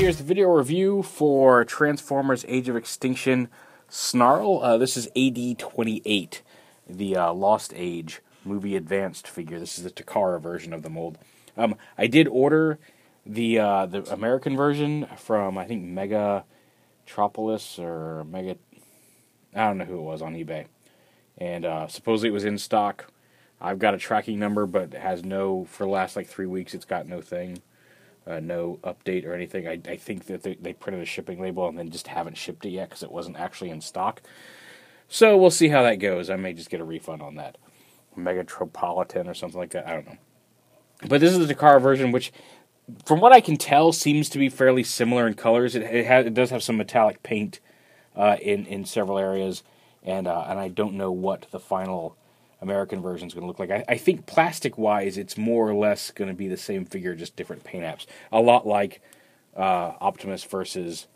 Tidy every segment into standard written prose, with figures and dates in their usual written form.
here's the video review for Transformers Age of Extinction Snarl. This is AD-28, the Lost Age movie advanced figure. This is the Takara version of the mold. I did order the American version from, I think, Megatropolis or Mega... I don't know who it was on eBay. And supposedly it was in stock. I've got a tracking number, but it has no, for the last like 3 weeks, it's got no thing. No update or anything. I think that they printed a shipping label and then just haven't shipped it yet because it wasn't actually in stock. So we'll see how that goes. I may just get a refund on that. Megatropolitan or something like that. I don't know. But this is the Takara version, which, from what I can tell, seems to be fairly similar in colors. It does have some metallic paint in several areas, and I don't know what the final American version is going to look like. I think plastic-wise, it's more or less going to be the same figure, just different paint apps. A lot like Optimus versus,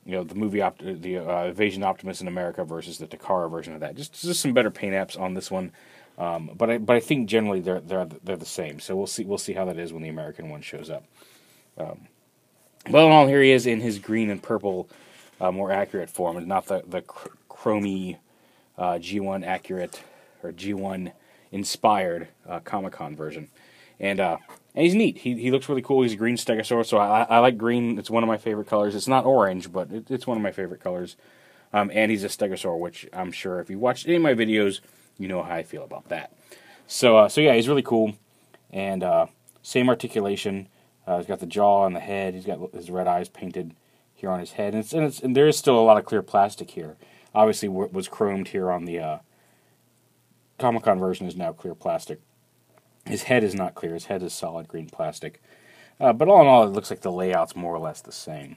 the movie Invasion Optimus in America versus the Takara version of that. Just some better paint apps on this one. But I think generally they're the same. So we'll see how that is when the American one shows up. Well, in all, here he is in his green and purple, more accurate form, and not the chromy G1 accurate or G1 inspired Comic-Con version. And he's neat. He looks really cool. He's a green Stegosaur, so I like green. It's one of my favorite colors. It's not orange, but it's one of my favorite colors. And he's a Stegosaur, which I'm sure if you watched any of my videos, you know how I feel about that. So yeah, he's really cool. And same articulation. He's got the jaw and the head. He's got his red eyes painted here on his head. And there is still a lot of clear plastic here. Obviously, what was chromed here on the Comic-Con version is now clear plastic. His head is not clear. His head is solid green plastic. But all in all, it looks like the layout's more or less the same.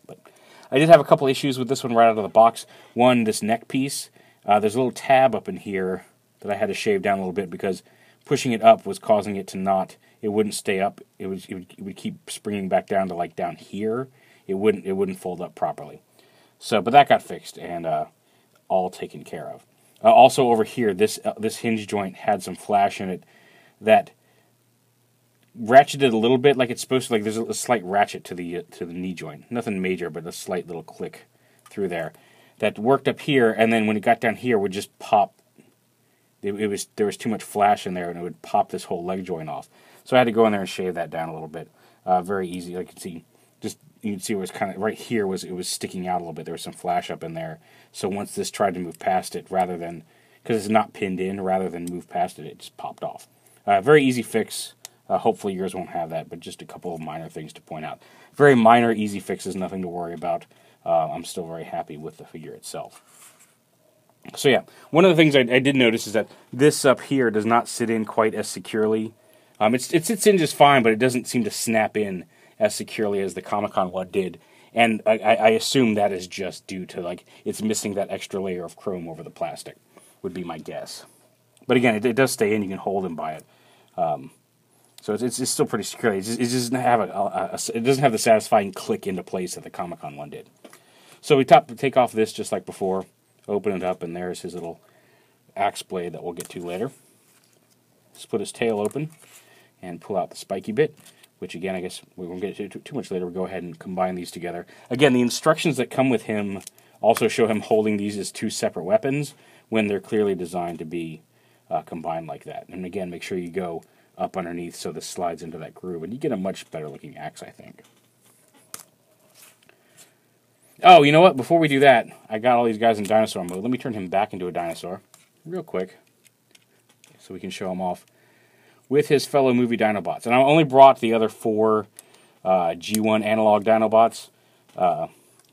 But I did have a couple issues with this one right out of the box. One, this neck piece. There's a little tab up in here that I had to shave down a little bit because pushing it up was causing it to not... It wouldn't stay up. It would keep springing back down to like down here. It wouldn't fold up properly. So, but that got fixed and all taken care of. Also over here, this hinge joint had some flash in it that ratcheted a little bit like it's supposed to. Like there's a slight ratchet to the knee joint. Nothing major, but a slight little click through there that worked up here, and then when it got down here, would just pop. There was too much flash in there, and it would pop this whole leg joint off. So I had to go in there and shave that down a little bit. Very easy. Like you can see it was kind of right here. It was sticking out a little bit. There was some flash up in there. So once this tried to move past it, rather than, because it's not pinned in, rather than move past it, it just popped off. Very easy fix. Hopefully yours won't have that, but just a couple of minor things to point out. Very minor, easy fixes, nothing to worry about. I'm still very happy with the figure itself. So yeah, one of the things I did notice is that this up here does not sit in quite as securely. It sits in just fine, but it doesn't seem to snap in as securely as the Comic-Con one did. And I assume that is just due to, like, it's missing that extra layer of chrome over the plastic, would be my guess. But again, it does stay in. You can hold and buy it. So it's still pretty secure. It doesn't have it doesn't have the satisfying click into place that the Comic-Con one did. So we take off this just like before, open it up, and there's his little axe blade that we'll get to later. Split his tail open and pull out the spiky bit, which again, I guess we won't get to too much later. We'll go ahead and combine these together. Again, the instructions that come with him also show him holding these as two separate weapons when they're clearly designed to be combined like that. And again, make sure you go up underneath so this slides into that groove, and you get a much better looking axe, I think. Oh, you know what? Before we do that, I got all these guys in dinosaur mode. Let me turn him back into a dinosaur real quick so we can show him off with his fellow movie Dinobots. And I only brought the other 4 G1 analog Dinobots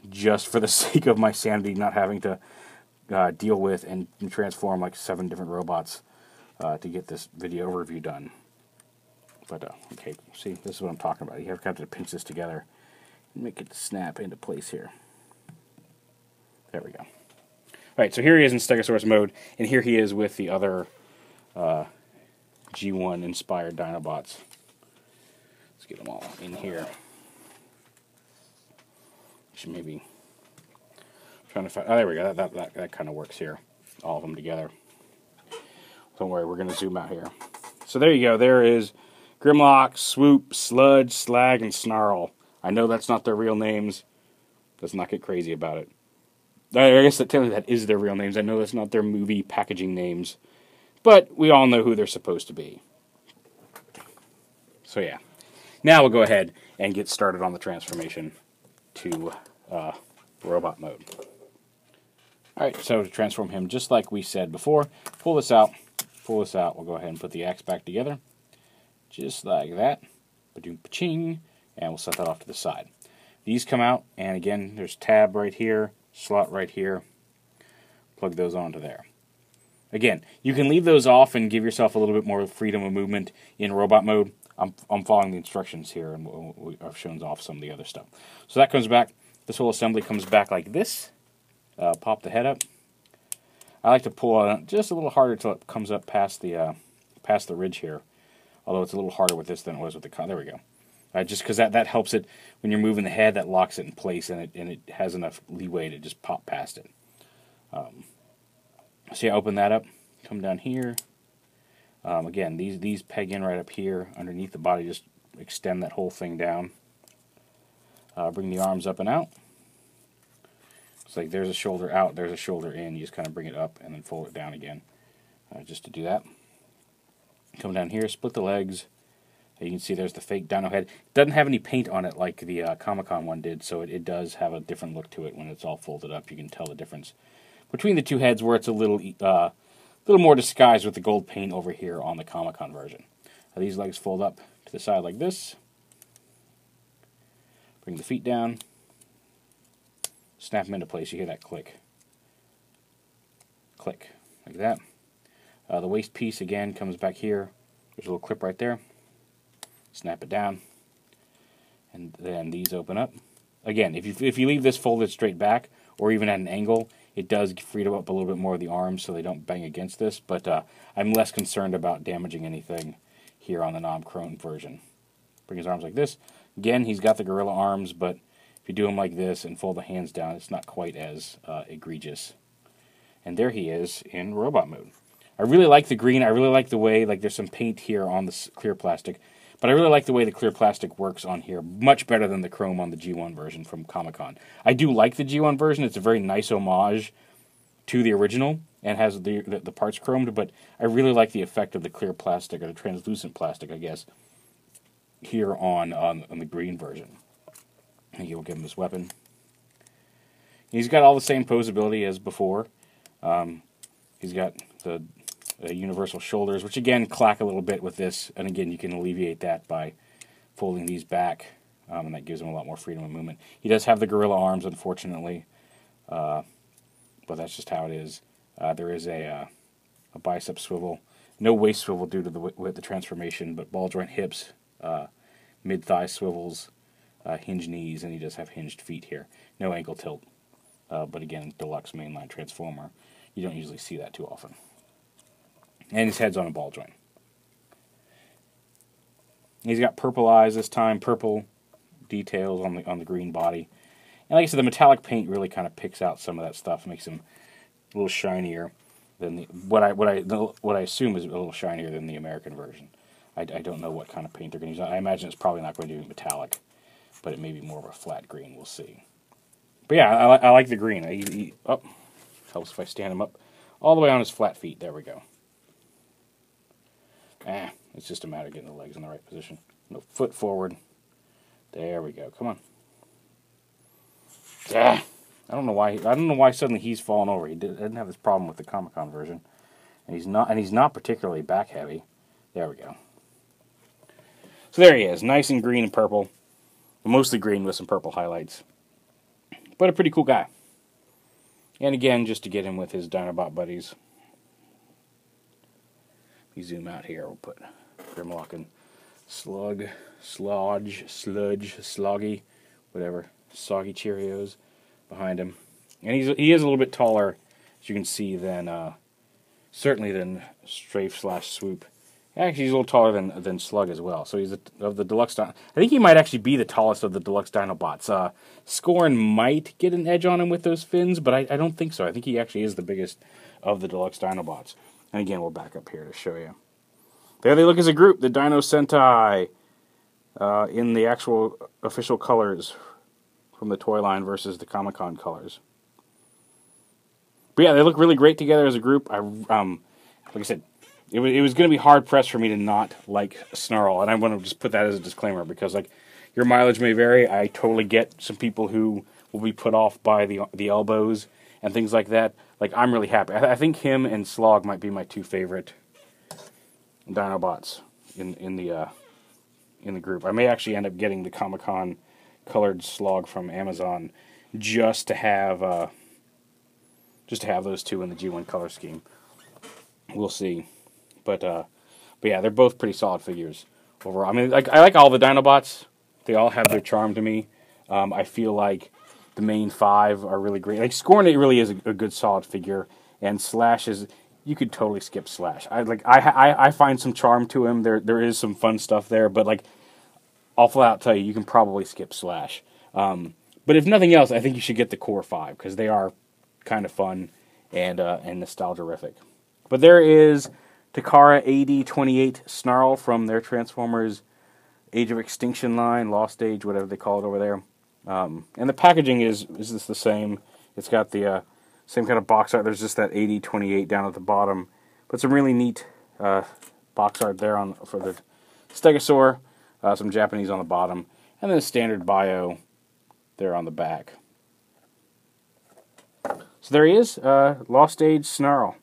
just for the sake of my sanity, not having to deal with and transform like 7 different robots to get this video review done. But, okay, see, this is what I'm talking about. You have to pinch this together and make it snap into place here. There we go. All right, so here he is in Stegosaurus mode, and here he is with the other G1-inspired Dinobots. Let's get them all in here. Should maybe... trying to find... Oh, there we go. That kind of works here. All of them together. Don't worry, we're going to zoom out here. So there you go. There is Grimlock, Swoop, Sludge, Slag, and Snarl. I know that's not their real names. Let's not get crazy about it. I guess technically that is their real names. I know that's not their movie packaging names. But we all know who they're supposed to be. So yeah. Now we'll go ahead and get started on the transformation to robot mode. Alright, so to transform him, just like we said before, pull this out. We'll go ahead and put the axe back together. Just like that. Ba-doom, pa-ching. And we'll set that off to the side. These come out, and again, there's tab right here, slot right here. Plug those onto there. Again, you can leave those off and give yourself a little bit more freedom of movement in robot mode. I'm following the instructions here, and I've shown off some of the other stuff. So that comes back. This whole assembly comes back like this. Pop the head up. I like to pull it just a little harder until it comes up past the ridge here. Although it's a little harder with this than it was with the car. There we go. Just because that helps it when you're moving the head, that locks it in place, and it has enough leeway to just pop past it. So yeah, open that up, come down here. Again, these peg in right up here underneath the body. Just extend that whole thing down. Bring the arms up and out. It's like there's a shoulder out, there's a shoulder in. You just kind of bring it up and then fold it down again, just to do that. Come down here, split the legs. You can see there's the fake dino head. It doesn't have any paint on it like the Comic-Con one did, so it does have a different look to it when it's all folded up. You can tell the difference between the two heads, where it's a little more disguised with the gold paint over here on the Comic-Con version. These legs fold up to the side like this. Bring the feet down. Snap them into place. You hear that click. Click. Like that. The waist piece, again, comes back here. There's a little clip right there. Snap it down, and then these open up. Again, if you leave this folded straight back, or even at an angle, it does free up a little bit more of the arms so they don't bang against this, but I'm less concerned about damaging anything here on the non-chrome version. Bring his arms like this. Again, he's got the gorilla arms, but if you do them like this and fold the hands down, it's not quite as egregious. And there he is in robot mode. I really like the green. I really like the way, like, there's some paint here on the clear plastic. But I really like the way the clear plastic works on here, much better than the chrome on the G1 version from Comic-Con. I do like the G1 version. It's a very nice homage to the original and has the parts chromed, but I really like the effect of the clear plastic, or the translucent plastic, I guess, here on the green version. And we'll give him this weapon. He's got all the same posability as before. He's got the universal shoulders, which again clack a little bit with this, and again you can alleviate that by folding these back, and that gives him a lot more freedom of movement. He does have the gorilla arms, unfortunately, but that's just how it is. There is a bicep swivel, no waist swivel due to the transformation, but ball joint hips, mid-thigh swivels, hinged knees, and he does have hinged feet here. No ankle tilt, but again, Deluxe mainline transformer. You don't usually see that too often. And his head's on a ball joint. He's got purple eyes this time, purple details on the green body. And like I said, the metallic paint really kind of picks out some of that stuff, makes him a little shinier than what I assume is a little shinier than the American version. I don't know what kind of paint they're going to use. I imagine it's probably not going to be metallic, but it may be more of a flat green. We'll see. But yeah, I like the green. Helps if I stand him up all the way on his flat feet. There we go. It's just a matter of getting the legs in the right position. No, foot forward. There we go. Come on. I don't know why suddenly he's fallen over. He didn't have this problem with the Comic-Con version, and he's not particularly back heavy. There we go. So there he is, nice and green and purple, mostly green with some purple highlights, but a pretty cool guy. And again, just to get him with his Dinobot buddies. If you zoom out here, we'll put Grimlock and Slug, Slodge, Sludge, Sloggy, whatever, Soggy Cheerios behind him. And he is a little bit taller, as you can see, certainly than Strafe/Swoop. Actually, he's a little taller than Slug as well. So he's of the Deluxe. I think he might actually be the tallest of the Deluxe Dinobots. Scorn might get an edge on him with those fins, but I don't think so. I think he actually is the biggest of the Deluxe Dinobots. And again, we'll back up here to show you. There they look as a group, the Dino Sentai. in the actual official colors from the toy line versus the Comic-Con colors. But yeah, they look really great together as a group. Like I said, it was going to be hard pressed for me to not like Snarl, and I want to just put that as a disclaimer because like your mileage may vary. I totally get some people who will be put off by the elbows and things like that. Like I'm really happy. I think him and Slog might be my two favorite Dinobots in the group. I may actually end up getting the Comic-Con colored Slog from Amazon just to have those two in the G1 color scheme. We'll see, but yeah, they're both pretty solid figures overall. I mean, like I like all the Dinobots. They all have their charm to me. I feel like the main five are really great. Like Scornet really is a good solid figure, and Slash is, you could totally skip Slash. I find some charm to him. There is some fun stuff there, but like I'll flat out tell you, you can probably skip Slash. But if nothing else, I think you should get the core five because they are kind of fun and nostalgia-rific. But there is Takara AD-28 Snarl from their Transformers Age of Extinction line, Lost Age, whatever they call it over there. And the packaging is just the same. It's got the same kind of box art. There's just that AD-28 down at the bottom. But some really neat box art there for the Stegosaur. Some Japanese on the bottom. And then a standard bio there on the back. So there he is, Lost Age Snarl.